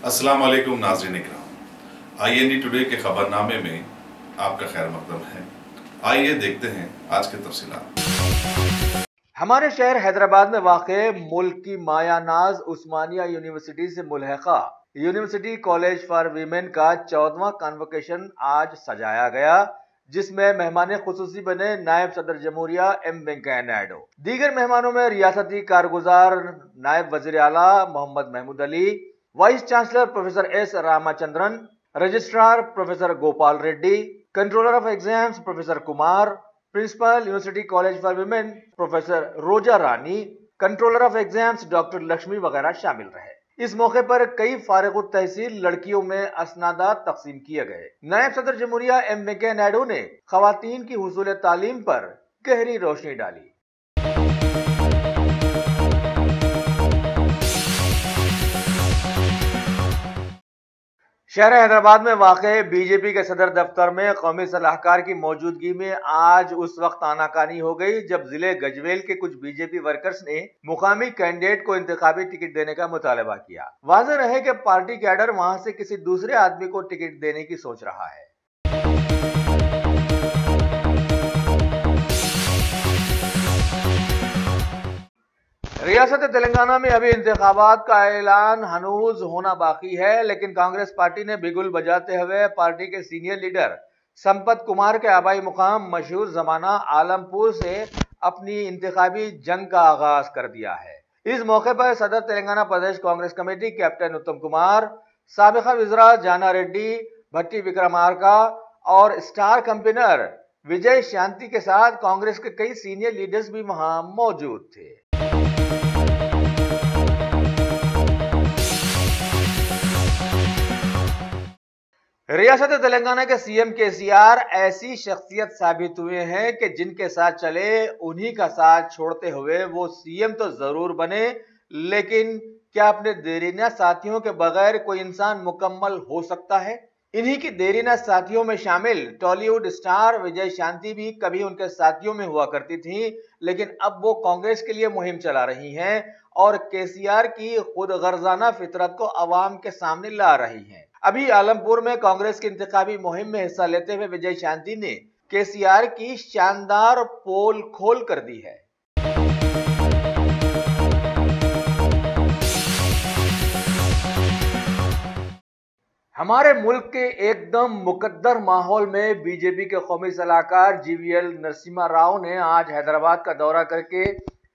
अस्सलाम वालेकुम नाज़रीन इकराम, IND टुडे के खबरनामे में आपका खैर मकदम है। आइए देखते हैं आज के तफसीलात। हमारे शहर हैदराबाद में वाक़े मुल्क की मायानाज उस्मानिया यूनिवर्सिटी से मुल्हक़ा यूनिवर्सिटी कॉलेज फॉर वीमेन का 14वां कन्वोकेशन आज सजाया गया, जिसमें मेहमान खुसूसी बने नायब सदर जमहूरिया M वेंकैया नायडू। दीगर मेहमानों में रियासती कारगुजार नायब वज़ीर आला Mohammed Mahmood Ali, vice chancellor professor S Ramachandran, registrar professor Gopal Reddy, controller of exams professor Kumar, principal university college for women professor Roja Rani, controller of exams doctor Lakshmi वगैरह शामिल रहे। इस मौके पर कई फारिगुत तहसील लड़कियों में असनादात तकसीम किए गए। नायब सदर जमहूरिया M वेंकैया नायडू ने खवातीन की हुसूल तालीम पर गहरी रोशनी डाली। शहर हैदराबाद में वाक़े बीजेपी के सदर दफ्तर में कौमी सलाहकार की मौजूदगी में आज उस वक्त आनाकानी हो गई जब जिले गजवेल के कुछ बीजेपी वर्कर्स ने मुकामी कैंडिडेट को इंतखाबी टिकट देने का मुतालबा किया। वाज़ेह रहे कि पार्टी कैडर वहां से किसी दूसरे आदमी को टिकट देने की सोच रहा है। रियासत तेलंगाना में अभी इंतखाबात का ऐलान हनूज होना बाकी है, लेकिन कांग्रेस पार्टी ने बिगुल बजाते हुए पार्टी के सीनियर लीडर संपत कुमार के आबाई मुकाम मशहूर जमाना आलमपुर से अपनी इंतखाबी जंग का आगाज कर दिया है। इस मौके पर सदर तेलंगाना प्रदेश कांग्रेस कमेटी कैप्टन उत्तम कुमार, साबिका विज़रा जाना रेड्डी, भट्टी विक्रमार्का और स्टार कंपेनर विजय शांति के साथ कांग्रेस के कई सीनियर लीडर्स भी वहां मौजूद थे। रियासत तेलंगाना के CM KCR ऐसी शख्सियत साबित हुए हैं कि जिनके साथ चले उन्हीं का साथ छोड़ते हुए वो CM तो जरूर बने, लेकिन क्या अपने देरीना साथियों के बगैर कोई इंसान मुकम्मल हो सकता है? इन्हीं की देरीना साथियों में शामिल टॉलीवुड स्टार विजय शांति भी कभी उनके साथियों में हुआ करती थी, लेकिन अब वो कांग्रेस के लिए मुहिम चला रही हैं और KCR की खुद गर्जाना फितरत को अवाम के सामने ला रही हैं। अभी आलमपुर में कांग्रेस की इंतखाबी मुहिम में हिस्सा लेते हुए विजय शांति ने KCR की शानदार पोल खोल कर दी है। हमारे मुल्क के एकदम मुकद्दर माहौल में बीजेपी के कौमी सलाहकार GVL नरसिम्हा राव ने आज हैदराबाद का दौरा करके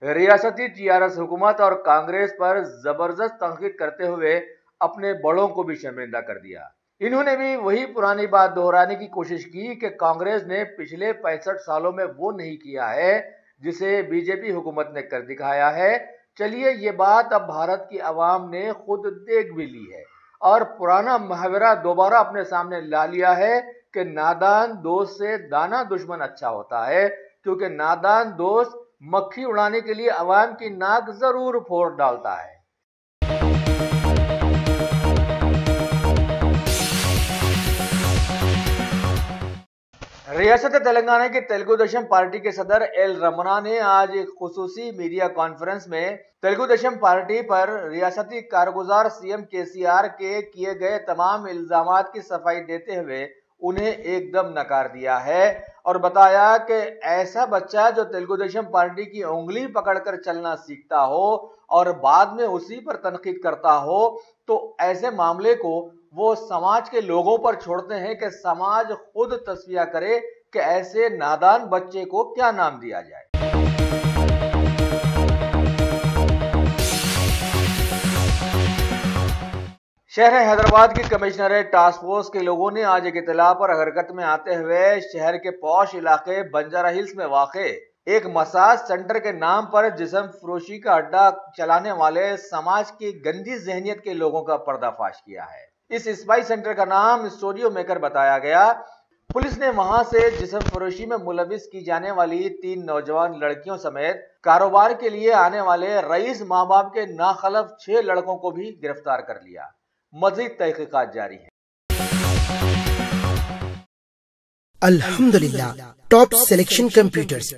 रियासती TRS हुकूमत और कांग्रेस पर जबरदस्त तनकीद करते हुए अपने बड़ों को भी शर्मिंदा कर दिया। इन्होंने भी वही पुरानी बात दोहराने की कोशिश की कि कांग्रेस ने पिछले 65 सालों में वो नहीं किया है जिसे बीजेपी हुकूमत ने कर दिखाया है। चलिए ये बात अब भारत की आवाम ने खुद देख भी ली है और पुराना मुहावरा दोबारा अपने सामने ला लिया है कि नादान दोस्त से दाना दुश्मन अच्छा होता है, क्योंकि नादान दोस्त मक्खी उड़ाने के लिए अवाम की नाक जरूर फोड़ डालता है। रियासत तेलंगाना की तेलुगु देशम पार्टी के सदर L रमना ने आज एक खुसूसी मीडिया कॉन्फ्रेंस में तेलुगु देशम पार्टी पर रियासती कारगुजार CM KCR के किए गए तमाम इल्जामात की सफाई देते हुए उन्हें एकदम नकार दिया है और बताया कि ऐसा बच्चा जो तेलुगु देशम पार्टी की उंगली पकड़कर चलना सीखता हो और बाद में उसी पर तनकीद करता हो, तो ऐसे मामले को वो समाज के लोगों पर छोड़ते हैं कि समाज खुद तस्फिया करे कि ऐसे नादान बच्चे को क्या नाम दिया जाए। शहर हैदराबाद की कमिश्नरेट टास्क फोर्स के लोगों ने आज एक इत्तला पर हरकत में आते हुए शहर के पॉश इलाके बंजारा हिल्स में वाक़े एक मसाज सेंटर के नाम पर जिस्म फरोशी का अड्डा चलाने वाले समाज की गंदी जहनियत के लोगों का पर्दाफाश किया है। इस स्पाई सेंटर का नाम स्टूडियो मेकर बताया गया। पुलिस ने वहां से जिस्म फरोशी में मुलविस की जाने वाली 3 नौजवान लड़कियों समेत कारोबार के लिए आने वाले रईस माँ बाप के नाखलफ 6 लड़कों को भी गिरफ्तार कर लिया। मज़ीद तहकीकात जारी है। अल्हम्दुलिल्लाह, top selection computers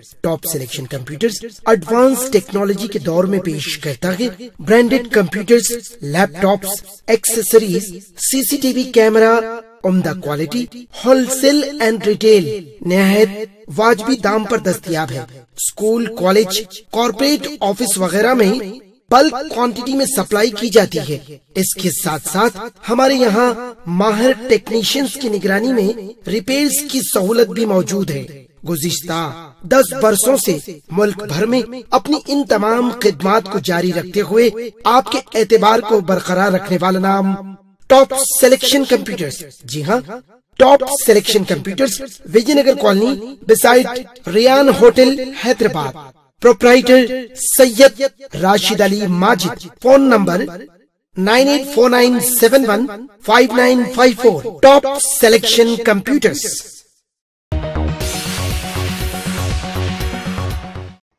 advance technology के दौर में पेश करता है branded computers, laptops, accessories, CCTV camera, उम्दा क्वालिटी, होलसेल एंड रिटेल निहायत वाजबी दाम पर दस्तयाब है। स्कूल, कॉलेज, कॉर्पोरेट ऑफिस वगैरह में बल्क क्वांटिटी में सप्लाई की जाती है। इसके साथ साथ हमारे यहाँ माहिर टेक्नीशियंस की निगरानी में रिपेयर्स की सहूलत भी मौजूद है। गुज़िश्ता 10 बरसों से मुल्क भर में अपनी इन तमाम खिदमात को जारी रखते हुए आपके एतबार को बरकरार रखने वाला नाम टॉप सिलेक्शन कंप्यूटर्स। जी हाँ, top selection computers, Vijayanagar colony beside Riyan hotel, Hyderabad. Proprietor Syed Rashid Ali Majid. Phone number 9849715954। Top selection computers.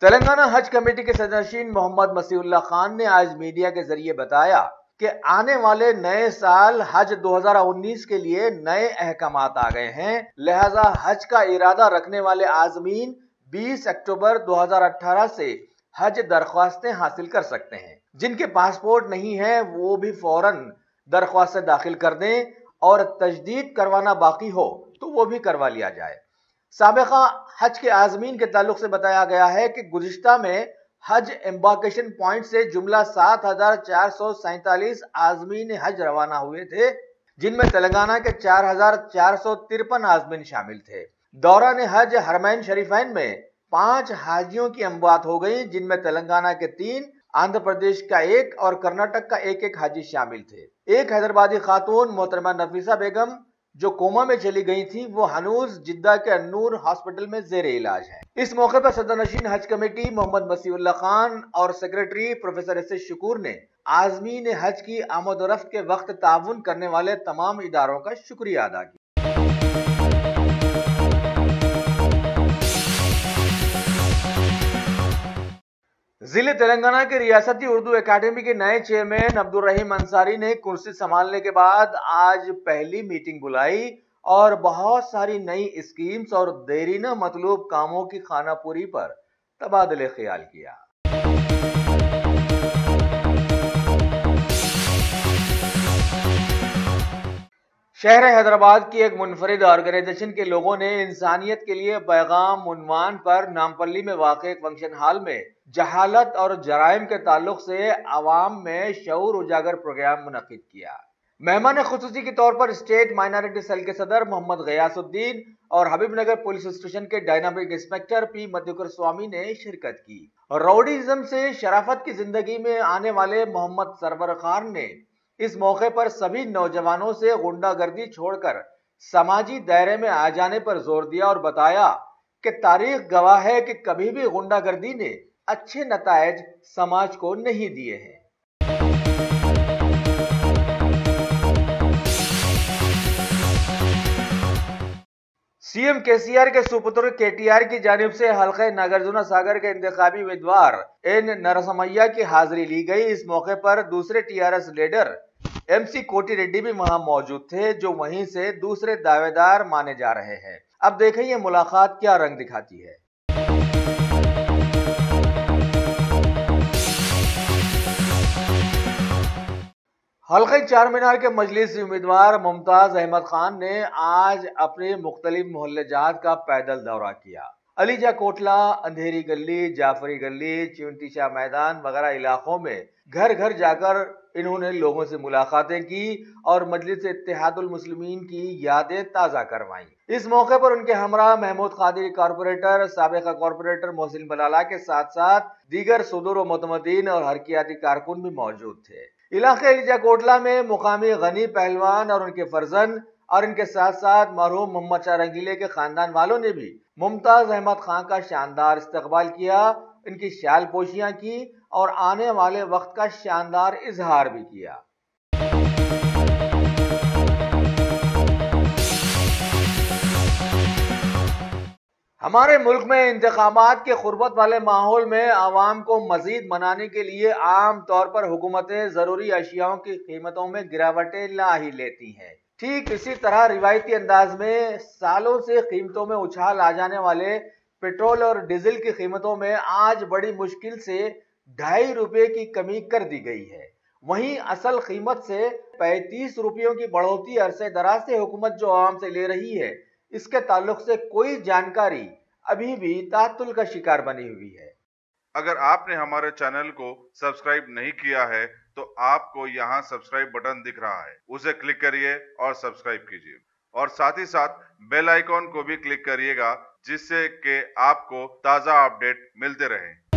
Telangana Haj committee के सदरशीन मोहम्मद मसीहुल्लाह खान ने आज मीडिया के जरिए बताया कि आने वाले नए साल हज 2019 के लिए नए अहकामात आ गए हैं, लिहाजा हज का इरादा रखने वाले आज़मीन 20 अक्टूबर 2018 से हज दरख्वास्तें हासिल कर सकते हैं। जिनके पासपोर्ट नहीं है वो भी फौरन दरख्वास्तें दाखिल कर दें और तजदीद करवाना बाकी हो तो वो भी करवा लिया जाए। साबिका हज के आज़मीन के ताल्लुक से बताया गया है कि गुज़िश्ता में हज एम्बार्केशन पॉइंट से जुमला 7,447 आज़मीन हज रवाना हुए थे, जिनमें तेलंगाना के 4,453 आज़मीन शामिल थे। दौरान हज हरमैन शरीफैन में 5 हाजियों की अमवात हो गई, जिनमें तेलंगाना के 3, आंध्र प्रदेश का 1 और कर्नाटक का 1 हाजी शामिल थे। एक हैदराबादी खातून मोहतरमा नफीसा बेगम जो कोमा में चली गई थी, वो हनूज जिद्दा के अन्नूर हॉस्पिटल में जेरे इलाज है। इस मौके पर सदरनशीन हज कमेटी मोहम्मद मसीहुल्लाह खान और सेक्रेटरी प्रोफेसर एस शकूर ने आज़मीन हज की आमद-ओ-रफ्त के वक्त ताउन करने वाले तमाम इदारों का शुक्रिया अदा किया। जिले तेलंगाना के रियासती उर्दू एकेडमी के नए चेयरमैन अब्दुल रहीम अंसारी ने कुर्सी संभालने के बाद आज पहली मीटिंग बुलाई और बहुत सारी नई स्कीम्स और देरीना मतलूब कामों की खानापुरी पर तबादले ख्याल किया। शहर हैदराबाद की एक मुनफरिद ऑर्गेनाइजेशन के लोगों ने इंसानियत के लिए पैगाम उन्वान पर नामपल्ली में वाक़े एक फंक्शन हॉल में जहालत और जराइम के ताल्लुक से आवाम में शऊर उजागर प्रोग्राम मुनक्किद किया। मेहमान खुसूसी के तौर पर स्टेट माइनॉरिटी सेल के सदर मोहम्मद गयासुद्दीन और हबीबनगर पुलिस स्टेशन के डायनामिक इंस्पेक्टर पी मधुकर स्वामी ने शिरकत की। राउडीज़म से शराफत की जिंदगी में आने वाले मोहम्मद सरवर खान ने इस मौके पर सभी नौजवानों से गुंडागर्दी छोड़कर समाजी दायरे में आ जाने पर जोर दिया और बताया कि तारीख गवाह है कि कभी भी गुंडागर्दी ने अच्छे नतायज समाज को नहीं दिए हैं। सीएम केसीआर के सुपुत्र केटीआर की जानिब से हल्के नागार्जुन सागर के इंतखाबी उम्मीदवार एन नरसमैया की हाजिरी ली गई। इस मौके पर दूसरे टीआरएस लीडर एमसी कोटी रेड्डी भी वहां मौजूद थे, जो वहीं से दूसरे दावेदार माने जा रहे हैं। अब देखें ये मुलाकात क्या रंग दिखाती है। हल्के चार मीनार के मजलिसी उम्मीदवार मुमताज अहमद खान ने आज अपने मुख्तलिफ मोहल्ले जात का पैदल दौरा किया। अलीजा कोटला, अंधेरी गली, जाफरी गली, चिंटी शाह मैदान वगैरह इलाकों में घर घर जाकर इन्होंने लोगों से मुलाकातें की और मजलिस इत्तेहादुल मुस्लिमीन की यादें ताज़ा करवाई। इस मौके पर उनके हमरा महमूद कादिरी कॉर्पोरेटर, साबिका कॉर्पोरेटर मोहसिन बलाला के साथ साथ दीगर सुदूर व मुतमदीन और हरकियाती कारकुन भी मौजूद थे। इलाके अलीजा कोटला में मुकामी गनी पहलवान और उनके फर्जन और इनके साथ साथ मरहूम मोहम्मद शाह रंगीले के खानदान वालों ने भी मुमताज अहमद खान का शानदार इस्तकबाल किया, इनकी शाल पोशियां की और आने वाले वक्त का शानदार इजहार भी किया। हमारे मुल्क में इंतखाबात के खुर्बत वाले माहौल में आवाम को मजीद मनाने के लिए आम तौर पर हुकूमतें जरूरी अशियाओं की कीमतों में गिरावटें ला ही लेती हैं। ठीक इसी तरह रिवायती अंदाज में सालों से कीमतों में उछाल आ जाने वाले पेट्रोल और डीजल की कीमतों में आज बड़ी मुश्किल से 2.5 रुपए की कमी कर दी गई है। वहीं असल कीमत से 35 रुपयों की बढ़ोतरी अरसे दराज से हुकूमत जो आवाम से ले रही है, इसके ताल्लुक से कोई जानकारी अभी भी तात्तुल का शिकार बनी हुई है। अगर आपने हमारे चैनल को सब्सक्राइब नहीं किया है तो आपको यहाँ सब्सक्राइब बटन दिख रहा है, उसे क्लिक करिए और सब्सक्राइब कीजिए और साथ ही साथ बेल आइकॉन को भी क्लिक करिएगा जिससे कि आपको ताज़ा अपडेट मिलते रहें।